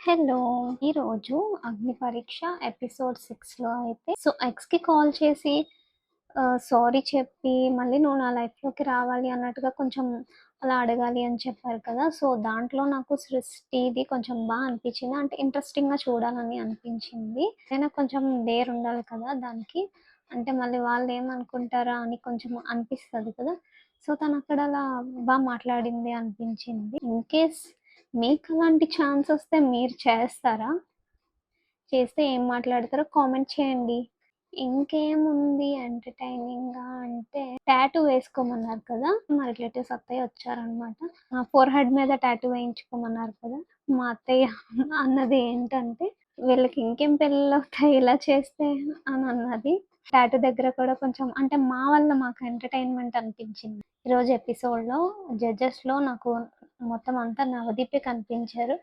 Hello! ఈరోజు 'అగ్ని పరీక్ష' ఎపిసోడ్ 6లో అయితే ఎక్స్‌కి కాల్ చేసి సారీ చెప్పి మళ్ళీ నువ్వు నా లైఫ్‌లోకి రావాలి అన్నట్టుగా కొంచెం అలా అడగాలి అని చెప్పారు కదా! దాంట్లో నాకు సృష్టిది కొంచెం అనిపించింది. అంటే ఇంట్రెస్టింగ్‌గా చూడాలని అనిపించింది. అయినా కొంచెం డేర్ ఉండాలి కదా దానికి. అంటే మళ్ళీ వాళ్ళేమనుకుంటారా అని కొంచెం అనిపిస్తది కదా! తనక్కడ అలా మాట్లాడింది అనిపించింది. ఇన్‌కేస్ మీకలాంటి ఛాన్సొస్తే మీరు చేస్తారా? చేస్తే ఏం మాట్లాడతారో కామెంట్ చేయండి. ఇంకేముంది ఎంటర్‌టైనింగ్‌గా అంటే టాటూ వేసుకోమన్నారు కదా! మా రిలేటివ్స్ అత్తయ్య వచ్చారనమాట. ఫోర్ హెడ్ మీద టాటూ వేయించుకోమన్నారు కదా! మా అత్తయ్య అన్నది ఏంటంటే, "వీళ్ళకి ఇంకేం పెళ్ళిళ్ళవుతాయి ఇలా చేస్తే" అని అన్నది. టాటూ దగ్గర కూడా కొంచెం అంటే మా వల్ల మాకు ఎంటర్‌టైన్‌మెంట్ అనిపించింది. ఈరోజు ఎపిసోడ్‌లో జడ్జెస్‌లో నాకు మొత్తం అంతా నవదీపే కనిపించారు.